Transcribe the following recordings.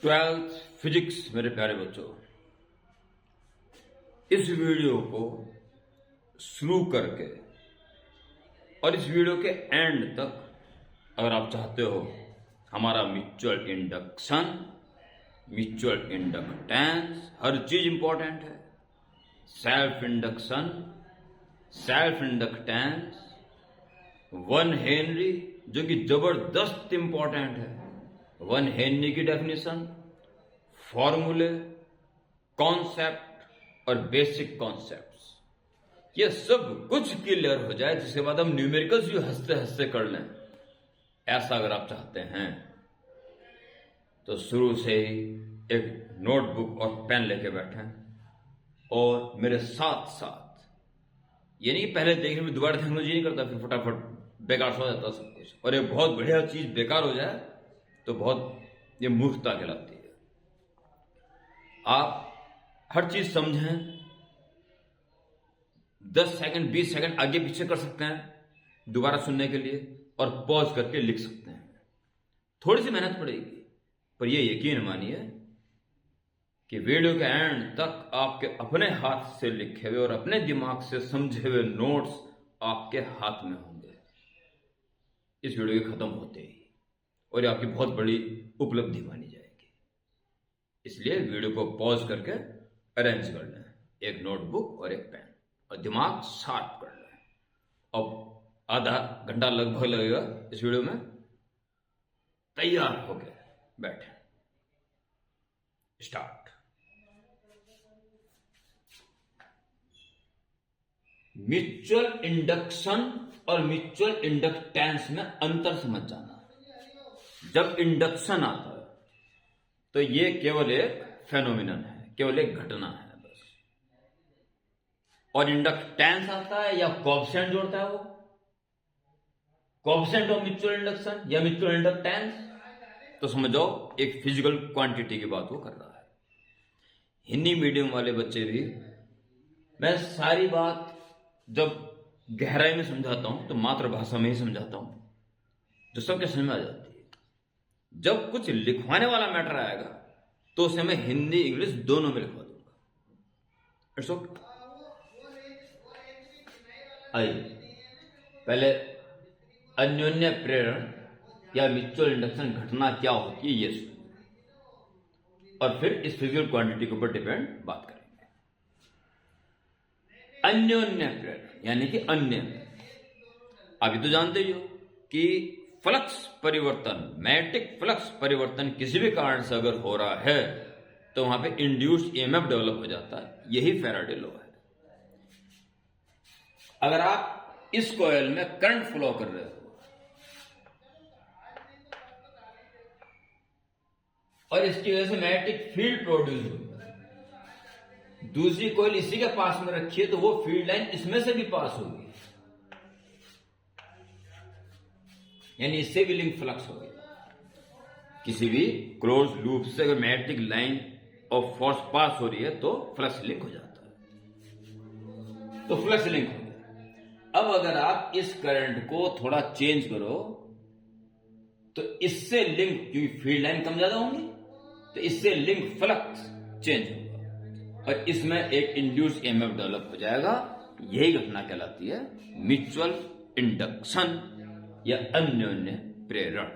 Twelfth physics मेरे प्यारे बच्चों, इस वीडियो को शुरू करके और इस वीडियो के एंड तक अगर आप चाहते हो हमारा म्यूचुअल इंडक्शन, म्यूचुअल इंडक्टेंस, हर चीज इंपॉर्टेंट है। Self induction, self inductance, one Henry जो कि जबरदस्त इंपॉर्टेंट है। वन हेनरी की डेफिनेशन, फॉर्मूले, कॉन्सेप्ट और बेसिक कॉन्सेप्ट्स, ये सब कुछ क्लियर हो जाए जिसके बाद हम न्यूमेरिकल्स भी हंसते हंसते कर लें। ऐसा अगर आप चाहते हैं तो शुरू से ही एक नोटबुक और पेन लेके बैठें और मेरे साथ साथ, ये नहीं पहले देखने में दोबारा देखने नहीं करता, फिर फटाफट बेकार हो जाता सब कुछ, और एक बहुत बढ़िया चीज बेकार हो जाए तो बहुत ये मूर्खता कहलाती है। आप हर चीज समझें, 10 सेकंड 20 सेकंड आगे पीछे कर सकते हैं दोबारा सुनने के लिए, और पॉज करके लिख सकते हैं। थोड़ी सी मेहनत पड़ेगी, पर यह यकीन मानिए कि वीडियो के एंड तक आपके अपने हाथ से लिखे हुए और अपने दिमाग से समझे हुए नोट्स आपके हाथ में होंगे इस वीडियो के खत्म होते ही, और ये आपकी बहुत बड़ी उपलब्धि मानी जाएगी। इसलिए वीडियो को पॉज करके अरेंज कर लें, एक नोटबुक और एक पेन, और दिमाग शार्प कर लें। अब आधा घंटा लगभग लगेगा इस वीडियो में, तैयार हो गए, बैठे, स्टार्ट। म्यूचुअल इंडक्शन और म्यूचुअल इंडक्टेंस में अंतर समझ जाना। जब इंडक्शन आता है तो ये केवल एक फेनोमिनन है, केवल एक घटना है बस। और इंडक्टेंस आता है या कोएफिशिएंट जोड़ता है, वो कोएफिशिएंट ऑफ म्यूचुअल इंडक्शन या म्यूचुअल इंडक्टेंस, तो समझो एक फिजिकल क्वांटिटी की बात वो कर रहा है। हिंदी मीडियम वाले बच्चे भी, मैं सारी बात जब गहराई में समझाता हूं तो मातृभाषा में ही समझाता हूं, जो सबके समझ में आ जाती है। जब कुछ लिखवाने वाला मैटर आएगा तो उसे मैं हिंदी इंग्लिश दोनों में लिखवा दूंगा। It's okay. आइए पहले अन्योन्य प्रेरण या म्यूचुअल इंडक्शन घटना क्या होती है ये सुनिए, और फिर इस फिजिकल क्वांटिटी के ऊपर डिपेंड बात करेंगे। अन्योन्य प्रेरण यानी कि अन्य, अभी तो जानते ही हो कि फ्लक्स परिवर्तन, मैग्नेटिक फ्लक्स परिवर्तन किसी भी कारण से अगर हो रहा है तो वहां पे इंड्यूस्ड ईएमएफ डेवलप हो जाता है। यही फैराडे लॉ है। अगर आप इस कॉइल में करंट फ्लो कर रहे हो और इसकी वजह से मैग्नेटिक फील्ड प्रोड्यूस होता है, दूसरी कॉइल इसी के पास में रखिए तो वो फील्ड लाइन इसमें से भी पास होगी, यानी इससे भी लिंक फ्लक्स होगी। किसी भी क्लोज लूप से अगर magnetic line of force pass हो रही है तो फ्लक्स लिंक हो जाता है, तो फ्लक्स लिंक हो गया। अब अगर आप इस करंट को थोड़ा चेंज करो तो इससे लिंक, क्योंकि फील्ड लाइन कम ज्यादा होंगी, तो इससे लिंक फ्लक्स चेंज होगा और इसमें एक इंड्यूस ईएमएफ डेवलप हो जाएगा। यही घटना कहलाती है म्यूचुअल इंडक्शन या अन्योन्य प्रेरण।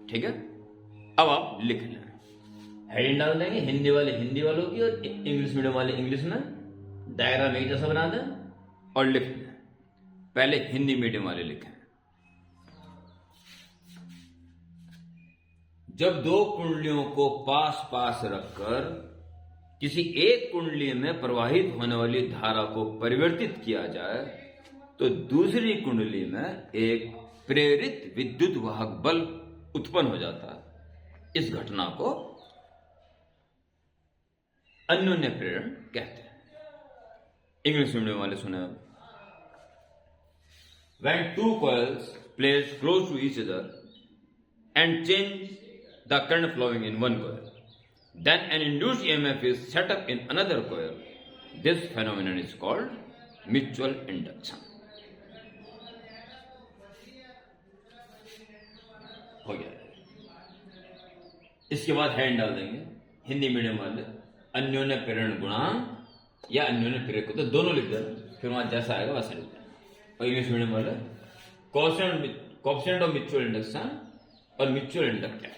ठीक है, अब आप लिख लें, हेडिंग डाल देंगे, हिंदी वाले हिंदी वालों की और इंग्लिश मीडियम वाले इंग्लिश में, डायग्राम एक जैसा बना दें और लिख लें। पहले हिंदी मीडियम वाले लिखें। जब दो कुंडलियों को पास पास रखकर किसी एक कुंडली में प्रवाहित होने वाली धारा को परिवर्तित किया जाए तो दूसरी कुंडली में एक प्रेरित विद्युत वाहक बल उत्पन्न हो जाता है। इस घटना को अन्योन्य प्रेरण कहते हैं। इंग्लिश मीडियम वाले सुने, when two coils placed close to each other and change the current flowing in one coil, then an induced EMF is set up in another coil. This phenomenon is called mutual induction. हो गया। इसके बाद hand डाल देंगे, Hindi medium वाले अन्योन्य प्रेरण गुणांक या अन्योन्य प्रेरक, तो दोनों लिख देना, फिर वहां जैसा आएगा वैसा लिख देना। और इंग्लिश मीडियम वाले कोएफिशिएंट ऑफ म्यूचुअल इंडक्शन और म्यूचुअल इंडक्टेंस।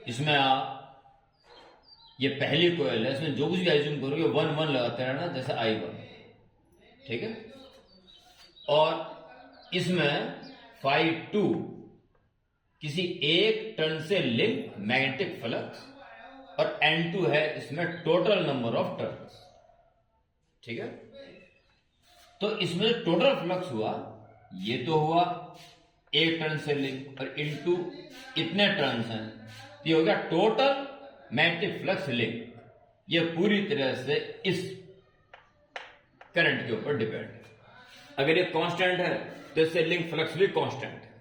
इसमें आप ये पहली कोयल है, इसमें जो कुछ भी एज्यूम करोगे 1 1 लगाते रहना, जैसे I1, ठीक है। और इसमें φ2 किसी एक टर्न से लिंक मैग्नेटिक फ्लक्स और N2 है इसमें टोटल नंबर ऑफ टर्न्स, ठीक है। तो इसमें टोटल फ्लक्स हुआ, ये तो हुआ एक टर्न से लिंक, और इनटू इतने टर्न्स हैं, तो ये हो गया टोटल मैग्नेटिक फ्लक्स लिंक। ये पूरी तरह से इस करंट के ऊपर डिपेंड है। अगर ये कांस्टेंट है तो इससे लिंक फ्लक्स भी कांस्टेंट है,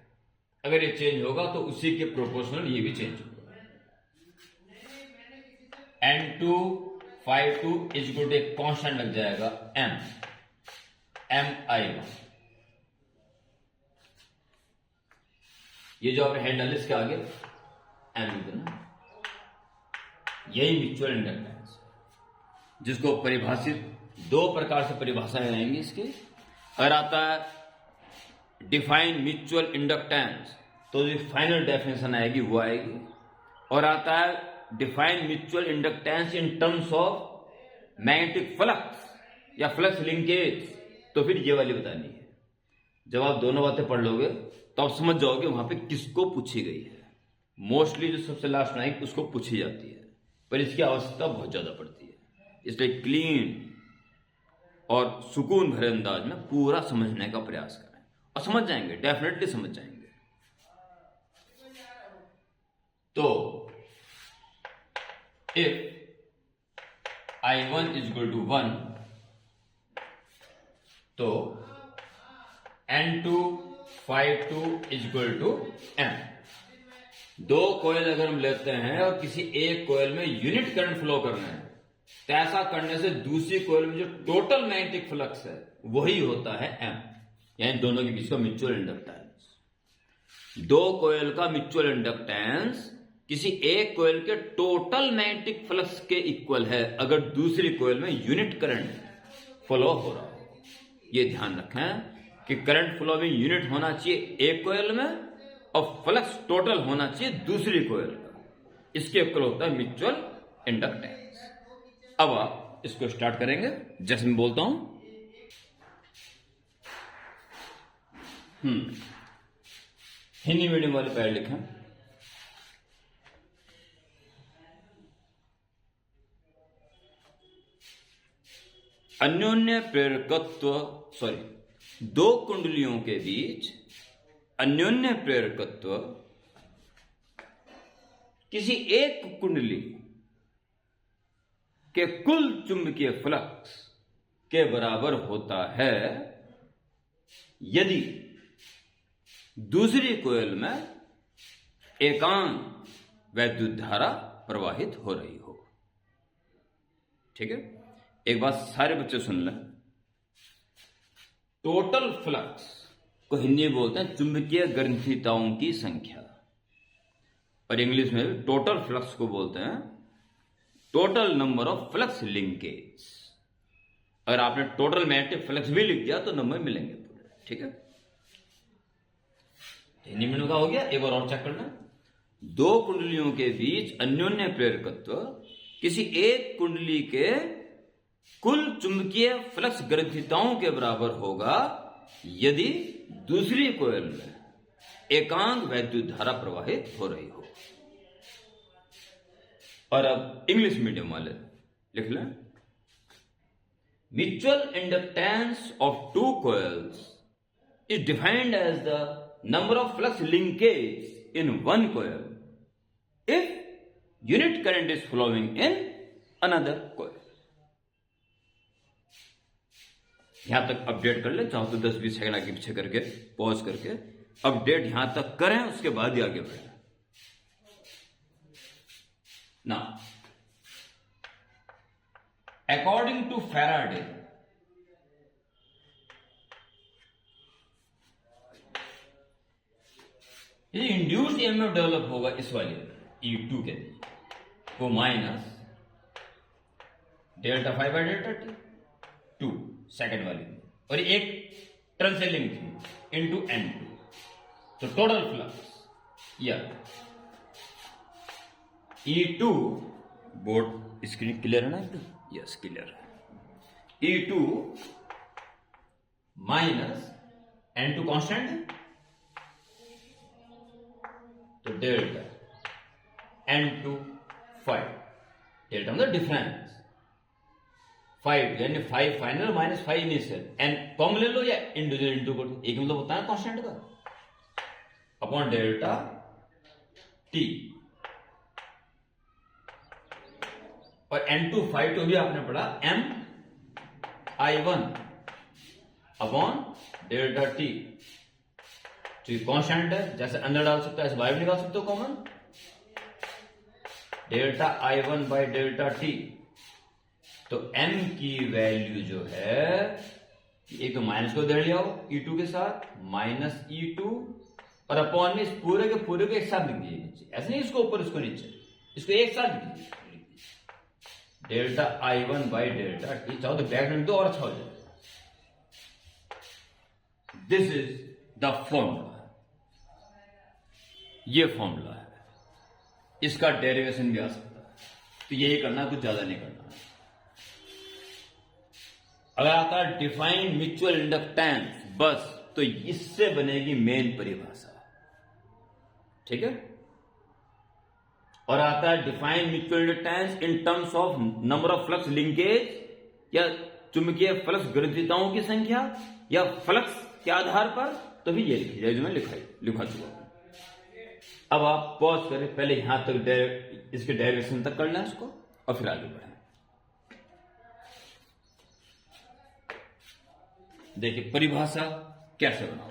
अगर ये चेंज होगा तो उसी के प्रोपोर्शनल ये भी चेंज होगा। N2 φ2 इज इक्वल टू एक कांस्टेंट लग जाएगा MI1। ये जो आपने हैंड डाले इसके आगे M लिख देना, यही म्यूचुअल इंडक्टेंस, जिसको परिभाषित दो प्रकार से परिभाषाएं आएंगी इसकी। अगर आता है डिफाइन म्यूचुअल इंडक्टेंस तो जो फाइनल डेफिनेशन आएगी वो आएगी, और आता है define mutual inductance in terms of magnetic flux या फ्लक्स लिंकेज, तो फिर ये वाली बतानी है। जब आप दोनों बातें पढ़ लोगे तो आप समझ जाओगे वहां पे किसको पूछी गई है। मोस्टली जो सबसे लास्ट में आएगी उसको पूछी जाती है, पर इसकी आवश्यकता बहुत ज्यादा पड़ती है। इसलिए क्लीन और सुकून भरे अंदाज में पूरा समझने का प्रयास करें, और समझ जाएंगे, डेफिनेटली समझ जाएंगे। तो if I1 is equal to 1, तो N2 φ2 is equal to M। दो कोयल अगर हम लेते हैं और किसी एक कोयल में यूनिट करंट फ्लो करना है, तो ऐसा करने से दूसरी कोयल में जो टोटल मैग्नेटिक फ्लक्स है वही होता है M, यानी दोनों के बीच का म्यूचुअल इंडक्टेंस। दो कोयल का म्यूचुअल इंडक्टेंस किसी एक कोयल के टोटल मैग्नेटिक फ्लक्स के इक्वल है अगर दूसरी कोयल में यूनिट करंट फ्लो हो रहा हो। यह ध्यान रखें कि करंट फ्लो में यूनिट होना चाहिए एक कोयल में, और फ्लक्स टोटल होना चाहिए दूसरी कोयल का। इसके इक्वल होता है म्यूचुअल इंडक्टेंस। अब आप इसको स्टार्ट करेंगे, जैसे मैं बोलता हूं। हिंदी मीडियम वाले पहले लिखें। अन्योन्य प्रेरकत्व, दो कुंडलियों के बीच अन्योन्य प्रेरकत्व किसी एक कुंडली के कुल चुंबकीय फ्लक्स के बराबर होता है यदि दूसरी कोयल में एकांक वैद्युत धारा प्रवाहित हो रही हो। ठीक है, एक बात सारे बच्चे सुन लें। टोटल फ्लक्स को हिंदी में बोलते हैं चुंबकीय ग्रंथिताओं की संख्या, और इंग्लिश में टोटल फ्लक्स को बोलते हैं total number of flux linkage. अगर आपने टोटल मैग्नेटिक फ्लक्स भी लिख दिया तो नंबर मिलेंगे पूरे। ठीक है, हिंदी में का हो गया। एक बार और चेक करना। दो कुंडलियों के बीच अन्योन्य प्रेरकत्व किसी एक कुंडली के कुल चुंबकीय फ्लक्स ग्रंथिताओं के बराबर होगा यदि दूसरी कोयल में एकांक वैद्युत धारा प्रवाहित हो रही हो। और अब इंग्लिश मीडियम वाले लिख लें। Mutual inductance of two coils is defined as the number of flux linkage in one coil if unit current is flowing in another coil। यहां तक अपडेट कर ले, चाहो तो 10-20 सेकंड आगे पीछे करके पॉज करके अपडेट यहां तक करें, उसके बाद ही आगे बढ़ें। Now, according to Faraday, ये इंड्यूस्ड ईएमएफ डेवलप होगा इस वाले E2 के लिए, वो minus delta five by delta T 2 second वाली में, और एक टर्न से लिंक थी इंटू N2, तो टोटल फ्लक्स या E2 बोर्ड स्क्रीन क्लियर है ना एकदम? यस क्लियर है। E2 माइनस N2 कांस्टेंट है, तो डेल्टा N2 5, डेल्टा मतलब डिफरेंस 5, यानी 5 final minus 5 initial, N common ले लो या इंडिविजुअल इंटू कर दो, एक मतलब होता है कांस्टेंट का, अपॉन डेल्टा टी, और N2 5 तो भी आपने पढ़ा M I1 upon delta T, तो ये कांस्टेंट है, जैसे अंदर डाल सकते हो ऐसे बाहर निकाल सकते हो common, delta I1 by delta T, तो M की वैल्यू जो है, एक तो माइनस को दे लिया E2 के साथ, माइनस E2, और अपॉन में इस पूरे के एक साथ लिख दिए नीचे, ऐसे नहीं इसको ऊपर इसको नीचे, इसको एक साथ लिख दीजिए, delta I1 by delta T, चाहो तो बैकग्राउंड दो और अच्छा हो जाए। दिस इज द फॉर्मूला, ये फॉर्मूला है, इसका डेरिवेशन भी आ सकता है, तो यही करना, कुछ ज्यादा नहीं करना। अगर आता है डिफाइन म्यूचुअल इंडक्टेंस बस, तो इससे बनेगी मेन परिभाषा, ठीक है। और आता है define mutual inductance in terms of number of flux linkage, या चुंबकीय फ्लक्स ग्रंथिताओं की संख्या, या फ्लक्स के आधार पर, तो भी ये लिखी जाए जो मैं लिखा चुका हूं। अब आप पॉज करें, पहले यहां तक इसके डेरिवेशन तक कर लें इसको, और फिर आगे बढ़ें। देखिए परिभाषा कैसे बनाओ,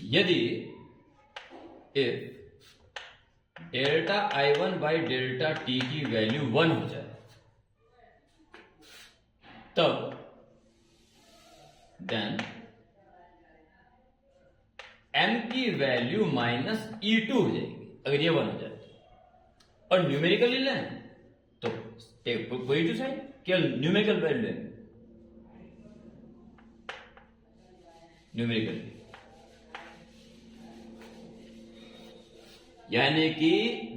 यदि if delta I1 by delta T की वैल्यू 1 हो जाए, तब देन M की वैल्यू माइनस E2 हो जाएगी, अगर ये 1 हो जाए तो। और न्यूमेरिकली लें तो टेक कोई टू साइड, केवल न्यूमेरिकल वैल्यू लें, न्यूमेरिकल, यानी कि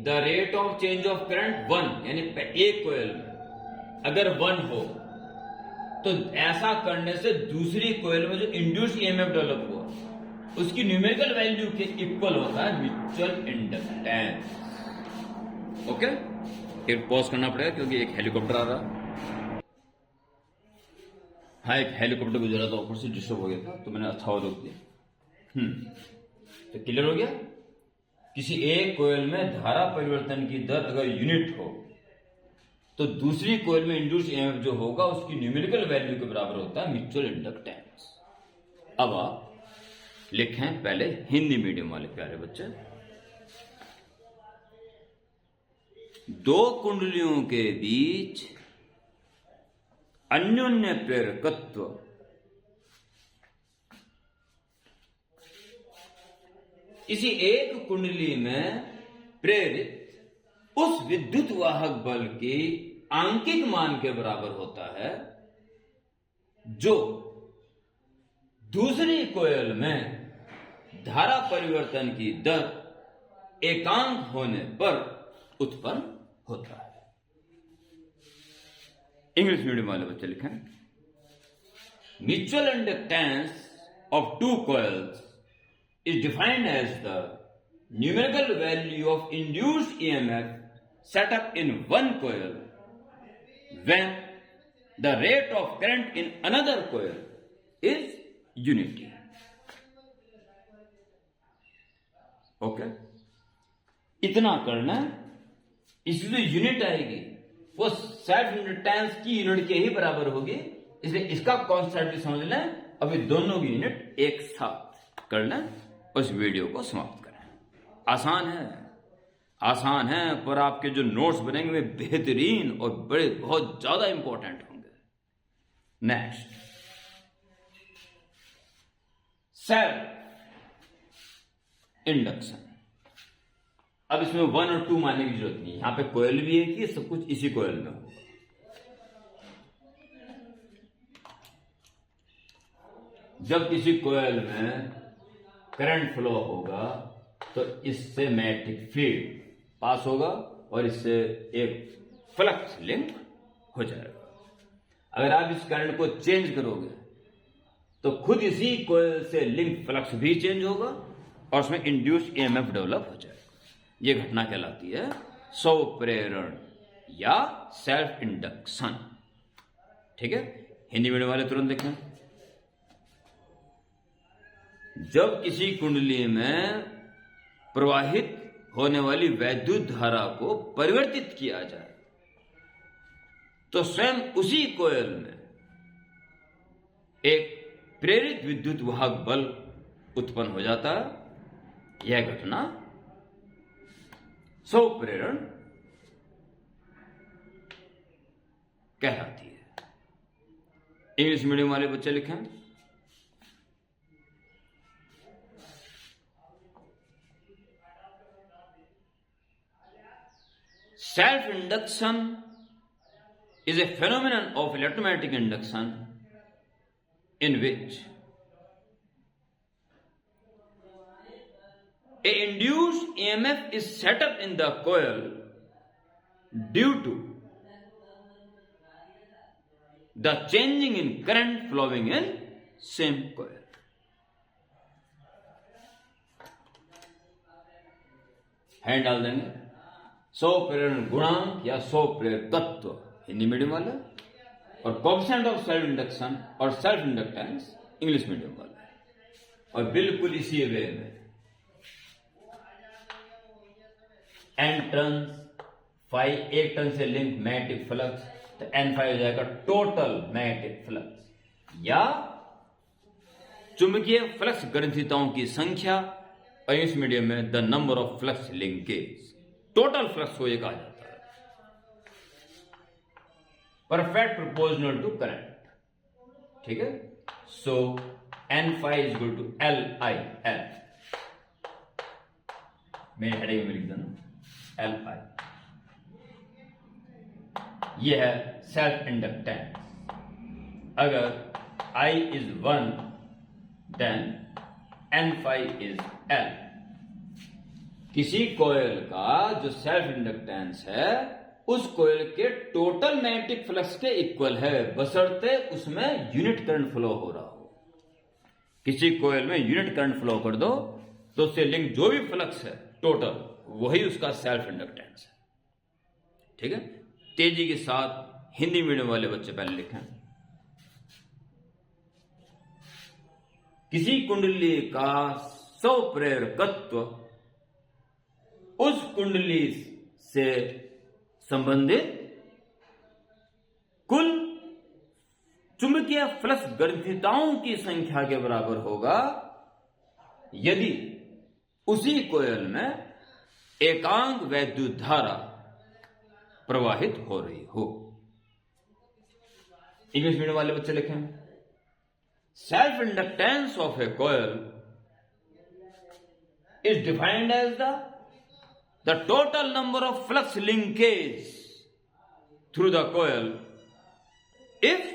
the rate of change of current 1, यानी एक कोयल में अगर 1 हो, तो ऐसा करने से दूसरी कोयल में जो इंड्यूस्ड ईएमएफ डेवलप हुआ उसकी न्यूमेरिकल वैल्यू के इक्वल होता है म्यूचुअल इंडक्टेंस। ओके, एक पॉज करना पड़ेगा क्योंकि एक हेलीकॉप्टर आ रहा। हाँ, एक हेलीकॉप्टर गुजरा था, ऊपर से डिस्टर्ब हो गया था, तो मैंने अच्छा रोक दिया। तो क्लियर हो गया। किसी एक कोयल में धारा परिवर्तन की दर अगर यूनिट हो, तो दूसरी कोयल में इंड्यूस्ड ईएमएफ जो होगा उसकी न्यूमेरिकल वैल्यू के बराबर होता है म्यूचुअल इंडक्टेंस। अब आप लिखें पहले हिंदी मीडियम वाले प्यारे बच्चे, दो कुंडलियों के बीच अन्योन्य प्रेरकत्व किसी एक कुंडली में प्रेरित उस विद्युत वाहक बल के आंकिक मान के बराबर होता है जो दूसरी कोयल में धारा परिवर्तन की दर एकांक होने पर उत्पन्न होता है। इंग्लिश मीडियम वाले बच्चे लिखें, mutual inductance of two coils is defined as the numerical value of induced EMF set up in one coil when the rate of current in another coil is unity. Okay? इतना करना, इसलिए unit आएगी वो self inductance की unit के ही बराबर होगी, इसलिए इसका कॉन्सेप्ट भी समझ लें। अभी दोनों की यूनिट एक साथ कर लें, उस वीडियो को समाप्त करें। आसान है, आसान है, पर आपके जो नोट्स बनेंगे वे बेहतरीन और बड़े बहुत ज्यादा इंपॉर्टेंट होंगे। Next, self induction. अब इसमें 1 और 2 मानने की जरूरत नहीं, यहां पे कोयल भी है कि सब कुछ इसी कोयल में होगा। जब किसी कोयल में करंट फ्लो होगा तो इससे मैग्नेटिक फील्ड पास होगा और इससे एक फ्लक्स लिंक हो जाएगा। अगर आप इस करंट को चेंज करोगे तो खुद इसी कोयल से लिंक फ्लक्स भी चेंज होगा और उसमें इंड्यूस ईएमएफ डेवलप हो जाएगा। यह घटना कहलाती है स्वप्रेरण या सेल्फ इंडक्शन। ठीक है, हिंदी मीडियम वाले तुरंत देखें। जब किसी कुंडली में प्रवाहित होने वाली वैद्युत धारा को परिवर्तित किया जाए तो स्वयं उसी कोयल में एक प्रेरित विद्युत वाहक बल उत्पन्न हो जाता है। यह घटना स्वप्रेरण कहलाती है। इंग्लिश मीडियम वाले बच्चे लिखें, self-induction is a phenomenon of electromagnetic induction in which a induced EMF is set up in the coil due to the changing in current flowing in same coil. Hand डाल देंगे। स्वप्रेरण गुणांक या स्वप्रेरकत्व Hindi medium वाला, और coefficient of self induction और self inductance English medium वाला। और बिल्कुल इसी वे में एन टर्न्स फाई, एक टर्न से लिंक मैग्नेटिक फ्लक्स, तो एन फाई हो जाएगा टोटल मैग्नेटिक फ्लक्स या चुंबकीय फ्लक्स ग्रंथिताओं की संख्या, और इंग्लिश मीडियम में the number of flux linkage. Total flux को यह कहा जाता है, परफेक्ट प्रोपोर्शनल टू करंट। ठीक है, so N phi is equal to L I L, मेरे हेडिंग में लिख देना एल आई। यह है सेल्फ इंडक्टेंस। अगर I is 1 then N phi is L. किसी कोयल का जो सेल्फ इंडक्टेंस है उस कोयल के टोटल मैग्नेटिक फ्लक्स के इक्वल है, बशर्ते उसमें यूनिट करंट फ्लो हो रहा हो। किसी कोयल में यूनिट करंट फ्लो कर दो तो उससे लिंक जो भी फ्लक्स है टोटल, वही उसका सेल्फ इंडक्टेंस है। ठीक है, तेजी के साथ हिंदी मीडियम वाले बच्चे पहले लिखें। किसी कुंडली का स्वप्रेरकत्व उस कुंडली से संबंधित कुल चुंबकीय फ्लक्स ग्रंथिताओं की संख्या के बराबर होगा यदि उसी कोयल में एकांक वैद्युत धारा प्रवाहित हो रही हो। इंग्लिश मीडियम वाले बच्चे लिखें, self inductance of a coil is defined as the total number of flux linkage through the coil if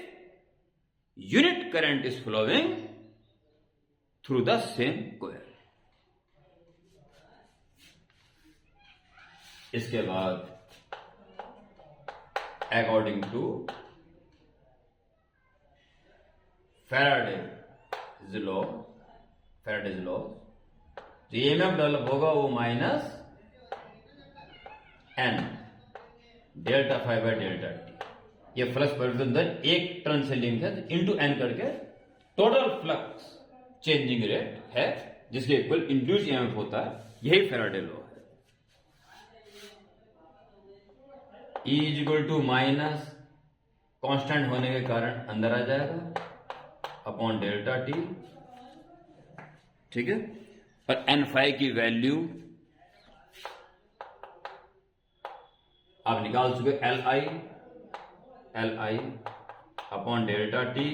unit current is flowing through the same coil. इसके बाद according to Faraday's law, जो EMF develop होगा वो minus N delta phi by delta T. ये flux परिवर्तन दर एक turn से लिंक है, इनटू एन करके टोटल फ्लक्स चेंजिंग रेट है जिसके इक्वल इंड्यूस ईएमएफ होता है। यही फैराडे लॉ है। E is equal to minus constant होने के कारण अंदर आ जाएगा अपॉन डेल्टा टी। ठीक है, और एन फाई की वैल्यू आप निकाल चुके L I upon delta T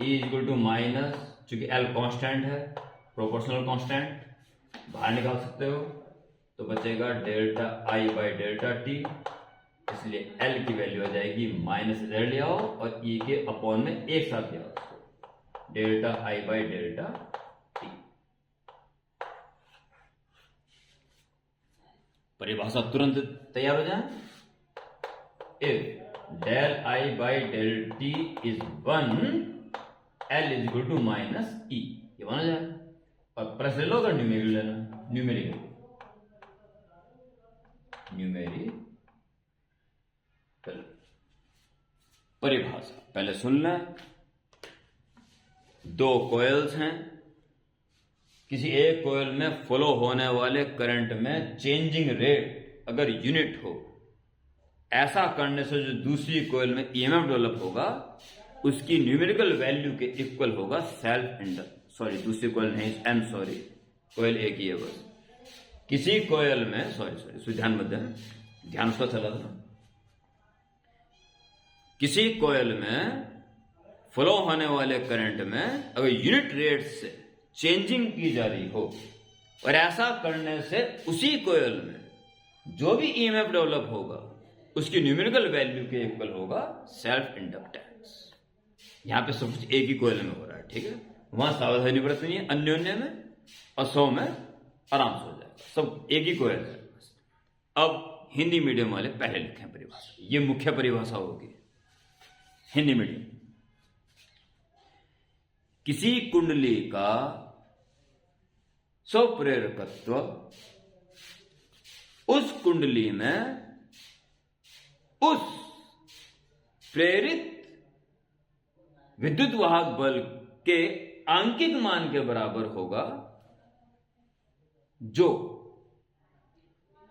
equal to minus, चूंकि एल कांस्टेंट है, प्रोपोर्शनल कांस्टेंट, बाहर निकाल सकते हो तो बचेगा delta I by delta T, इसलिए एल की वैल्यू आ जाएगी माइनस इधर ले आओ और ई के अपॉन में एक साथ ले आओ, delta I by delta T. परिभाषा तुरंत तैयार हो जाए। If del I by del T is 1, L is equal to minus E, ये बना जाए। और प्लस ले लो अगर न्यूमेरिकल लेना, न्यूमेरिकल परिभाषा पहले सुन लें। दो कॉइल्स हैं, किसी एक कॉइल में फ्लो होने वाले करंट में चेंजिंग रेट अगर यूनिट हो, ऐसा करने से जो दूसरी कॉइल में ईएमएफ डेवलप होगा उसकी न्यूमेरिकल वैल्यू के इक्वल होगा सेल्फ इंडक्टेंस। सॉरी, दूसरी कॉइल नहीं, कॉइल एक ही है बस। किसी कॉइल में सॉरी ध्यान मत देना, ध्यान उसका चला था। किसी कॉइल में फ्लो होने वाले करंट में अगर यूनिट रेट से चेंजिंग की जा रही हो और ऐसा करने से उसी कॉइल में जो भी ईएमएफ डेवलप होगा उसकी न्यूमेरिकल वैल्यू के इक्वल होगा सेल्फ इंडक्टेंस। यहां पे सब कुछ एक ही कॉइल में हो रहा है, ठीक है। वहां सावधानी बरतनी है, अन्योन्य में और 100 में आराम से हो जाएगा, सब एक ही कॉइल है। अब हिंदी मीडियम वाले पहले लिखें परिभाषा, ये मुख्य परिभाषा होगी हिंदी मीडियम। किसी कुंडली का स्वप्रेरकत्व उस कुंडली में उस प्रेरित विद्युत वाहक बल के आंकिक मान के बराबर होगा जो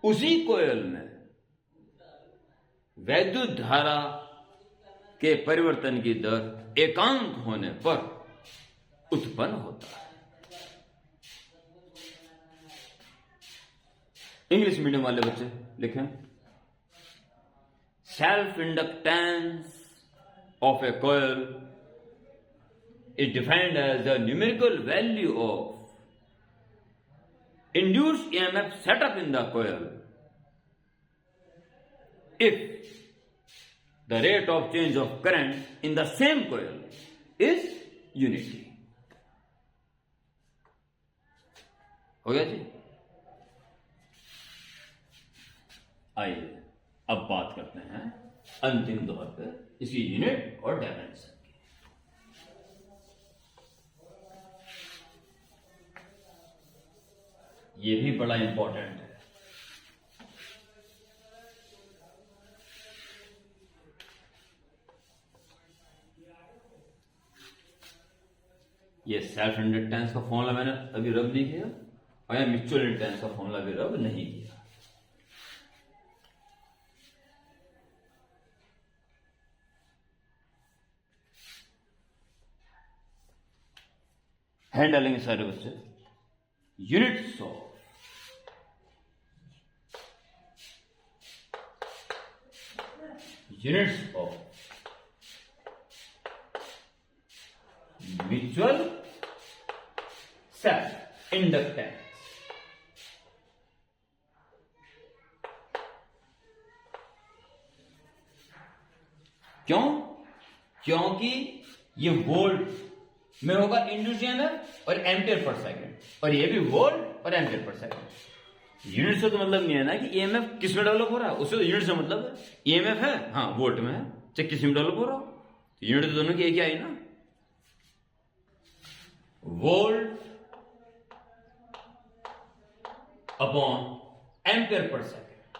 उसी कॉइल में वैद्युत धारा के परिवर्तन की दर एकांक होने पर उत्पन्न होता है। इंग्लिश मीडियम वाले बच्चे लिखें, self inductance of A coil is defined as the numerical value of induced EMF set up in the coil if the rate of change of current in the same coil is unity। हो गया जी। आइए अब बात करते हैं अंतिम दौर पर इसकी यूनिट और डायमेंशन। ये भी बड़ा इंपॉर्टेंट है। ये सेल्फ इंडक्टेंस का फॉर्मूला मैंने अभी रब नहीं किया और या म्यूचुअल इंडक्टेंस का फॉर्मूला भी रब नहीं किया। हैंड डालेंगे सारे बच्चे। Units of mutual self inductance। क्यों? क्योंकि ये वोल्ट में होगा इंड्यूस्ड ईएमएफ और एम्पियर पर सेकंड, और ये भी वोल्ट और एम्पियर पर सेकंड। यूनिट से तो मतलब नहीं है ना कि ईएमएफ किस में डेवलप हो रहा है, उससे तो यूनिट से मतलब है। ईएमएफ है, हाँ वोल्ट में है, चाहे किस में डेवलप हो रहा हो, तो यूनिट तो दोनों की एक ही आई ना। Volt upon ampere per second,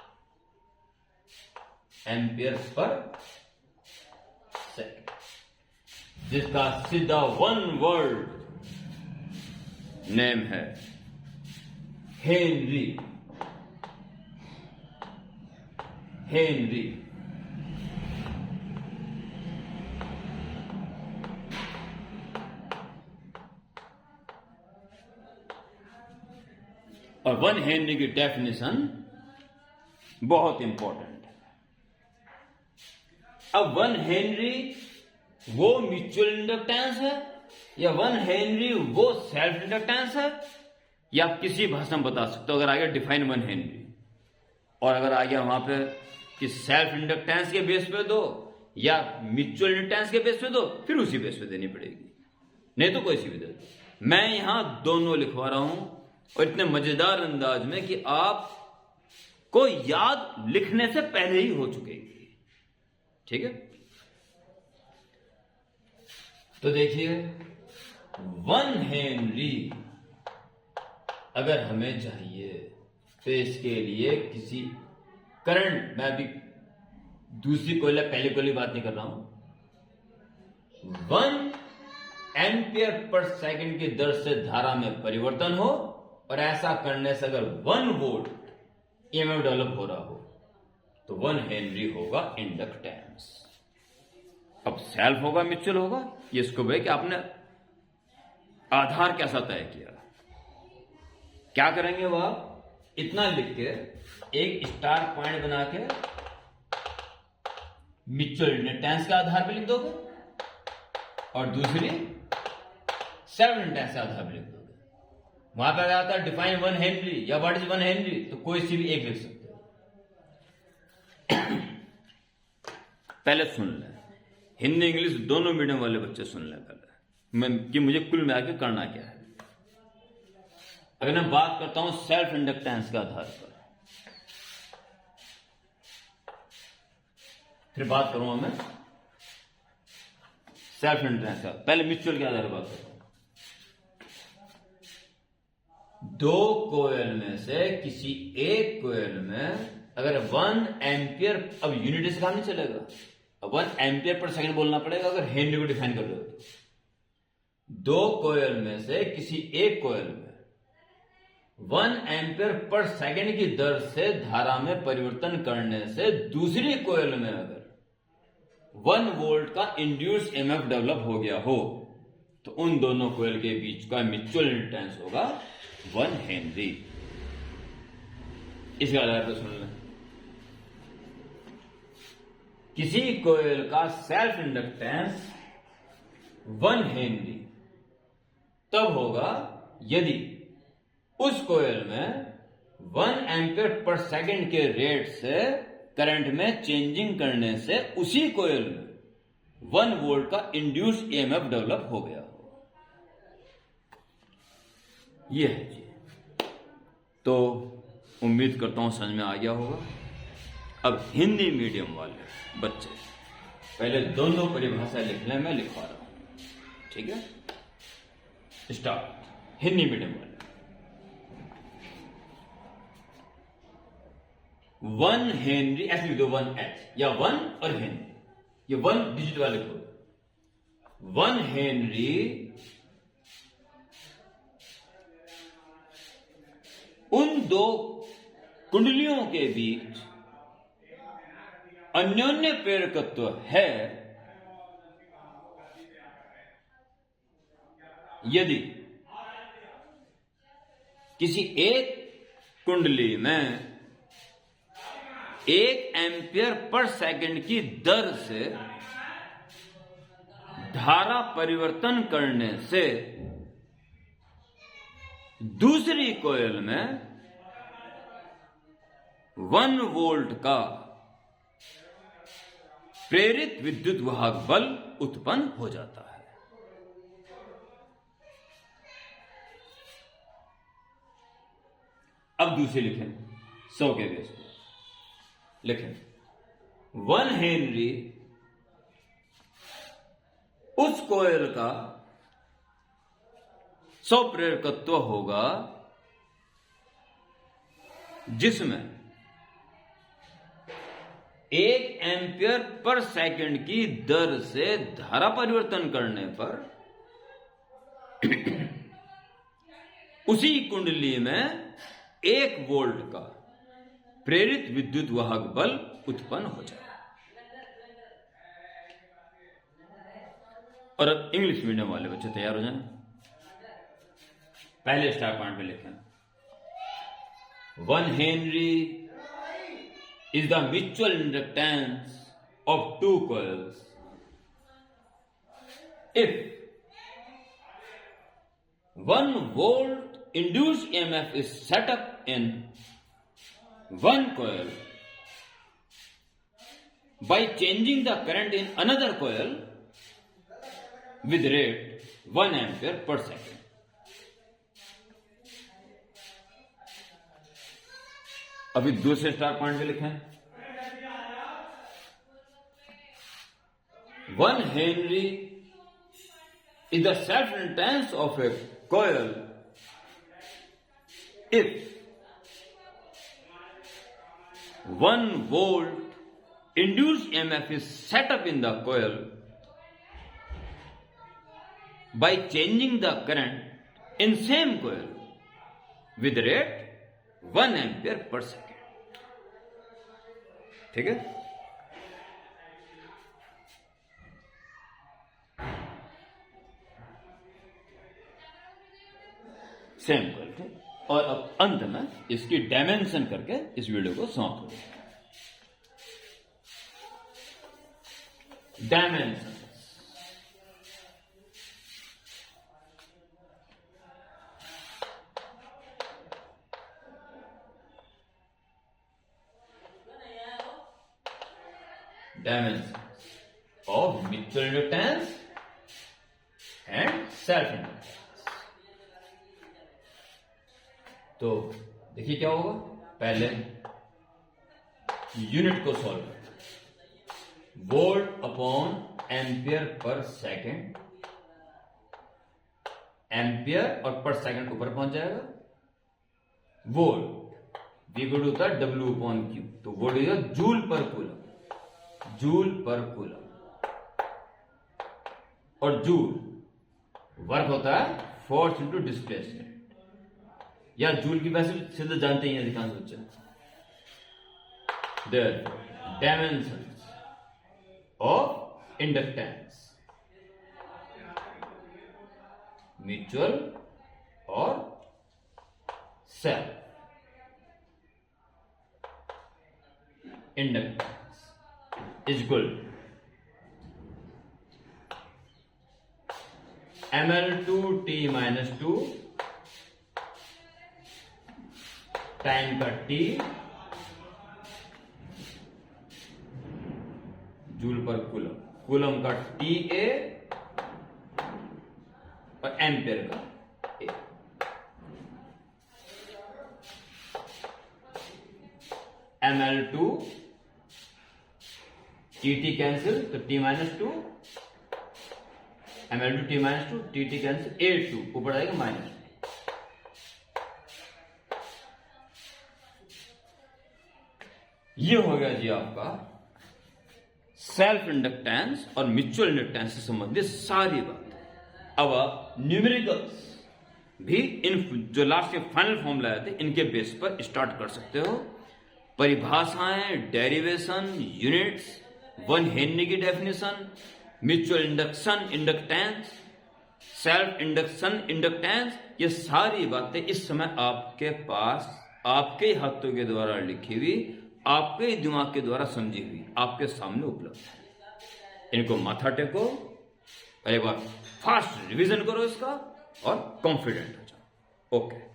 ampere per second, जिसका सीधा वन वर्ड नेम है हेनरी। और 1 हेनरी की डेफिनेशन बहुत इंपॉर्टेंट है। अब 1 हेनरी वो म्यूचुअल इंडक्टेंस है या 1 हेनरी वो सेल्फ इंडक्टेंस है, या आप किसी भाषा में बता सकते हो। अगर आ गया डिफाइन 1 हेनरी, और अगर आ गया वहां पे कि सेल्फ इंडक्टेंस के बेस पे दो या म्यूचुअल इंडक्टेंस के बेस पे दो, फिर उसी बेस पे देनी पड़ेगी, नहीं तो कोई सी भी दे दो। मैं यहां दोनों लिखवा रहा हूं और इतने मजेदार अंदाज में कि आप को याद लिखने से पहले ही हो चुकेगी। ठीक है, तो देखिए 1 हेनरी अगर हमें चाहिए तो इसके लिए किसी करंट, मैं अभी दूसरी कोयला पहले कोयले की बात नहीं कर रहा हूं, 1 एम्पियर पर सेकंड की दर से धारा में परिवर्तन हो, और ऐसा करने से अगर 1 वोल्ट ईएमएफ डेवलप हो रहा हो तो 1 हेनरी होगा इंडक्टेंस। अब सेल्फ होगा म्यूचुअल होगा, ये इसको भाई कि आपने आधार कैसा तय किया। क्या करेंगे वो आप इतना लिख के एक स्टार पॉइंट बना के म्यूचुअल इंडक्टेंस के आधार पे लिख दोगे और दूसरी सेल्फ इंडक्टेंस के आधार पे लिख दोगे। वहां पर आता है डिफाइन 1 हेनरी या व्हाट इज 1 हेनरी, तो कोई सी भी एक लिख सकते हो। पहले सुन ले, हिंदी इंग्लिश दोनों मीडियम वाले बच्चे सुन ले पहले कि मुझे कुल मिला के करना क्या है। अगर मैं बात करता हूं सेल्फ इंडक्टेंस के आधार पर, फिर बात करूंगा मैं सेल्फ इंडक्टेंस का, पहले म्यूचुअल के आधार पर बात करता हूं। दो कोयल में से किसी एक कोयल में अगर 1 एम्पियर, अब यूनिट से काम नहीं चलेगा, अब 1 एम्पियर पर सेकंड बोलना पड़ेगा अगर हेनरी को डिफाइन कर रहे हो तो। दो कोयल में से किसी एक कोयल में 1 एम्पियर पर सेकंड की दर से धारा में परिवर्तन करने से दूसरी कोयल में अगर 1 वोल्ट का इंड्यूस ईएमएफ डेवलप हो गया हो तो उन दोनों कोयल के बीच का म्यूचुअल इंडक्टेंस होगा 1 हेनरी। इसके आधार पर सुन लें, किसी कोयल का सेल्फ इंडक्टेंस 1 हेनरी तब होगा यदि उस कोयल में 1 एम्पियर पर सेकंड के रेट से करंट में चेंजिंग करने से उसी कोयल में 1 वोल्ट का इंड्यूस ईएमएफ डेवलप हो गया हो। यह है जी। तो उम्मीद करता हूं समझ में आ गया होगा। अब हिंदी मीडियम वाले बच्चे पहले दोनों परिभाषा लिख लें, मैं लिखवा रहा हूं। ठीक है, स्टार्ट। हिंदी मीडियम वाले 1 हेनरी ऐसे लिख दो, 1H या 1 और हेनरी, ये 1 डिजिट वाले को 1 हेनरी उन दो कुंडलियों के बीच अन्योन्य प्रेरकत्व है यदि किसी एक कुंडली में 1 एम्पियर पर सेकंड की दर से धारा परिवर्तन करने से दूसरी कोयल में 1 वोल्ट का प्रेरित विद्युत वाहक बल उत्पन्न हो जाता है। अब दूसरी लिखें 100 के बेस पर लिखें 1 हेनरी उस कोयल का 100 प्रेरकत्व होगा जिसमें 1 एम्पियर पर सेकंड की दर से धारा परिवर्तन करने पर उसी कुंडली में 1 वोल्ट का प्रेरित विद्युत वाहक बल उत्पन्न हो जाए। और अब इंग्लिश मीडियम वाले बच्चे तैयार हो जाएं। पहले स्टार पॉइंट में लिखें 1 Henry is the mutual inductance of two coils if 1 volt induced EMF is set up in one coil by changing the current in another coil with rate 1 ampere per second. अभी दूसरे star point पे लिखे हैं 1 Henry is the self-inductance of a coil if 1 volt induced EMF is set up in the coil by changing the current in same coil with rate 1 ampere per second. ठीक है? Same करके और अब अंत में इसकी डायमेंशन करके इस वीडियो को समाप्त करें. Dimension of mutual inductance and self inductance. तो देखिए क्या होगा. पहले यूनिट को सॉल्व करें. Volt upon ampere per second. Ampere और पर सेकेंड ऊपर पहुंच जाएगा. वोल्ट वी होता है डब्ल्यू अपॉन क्यू. तो वोल्ट होगा जूल पर कूलम. जूल पर कूलम. और जूल वर्क होता है फोर्स इंटू डिस्प्लेसमेंट. या जूल की वैसे सीधे जानते ही हैं अधिकांश बच्चे. Their dimensions of inductance mutual और self inductance is equal ml2t minus 2 time का t जूल पर कूलम. कूलम का TA और एम्पियर का A. ml2 टी कैंसिल तो t minus 2 ml2 t minus 2 T cancel A2 ऊपर आएगा माइनस. ये हो गया जी आपका सेल्फ इंडक्टेंस और म्यूचुअल इंडक्टेंस से संबंधित सारी बात. अब आप न्यूमेरिकल्स भी इन जो लास्ट के फाइनल फॉर्मूला आए थे इनके बेस पर स्टार्ट कर सकते हो. परिभाषाएं, डेरिवेशन, यूनिट्स, 1 हेनरी की definition, mutual induction, inductance, self induction, inductance, ये सारी बातें इस समय आपके पास आपके हाथों के द्वारा लिखी हुई, आपके दिमाग के द्वारा समझी हुई आपके सामने उपलब्ध है. इनको माथा टेको और एक बार फास्ट रिवीजन करो इसका और कॉन्फिडेंट हो जाओ. ओके.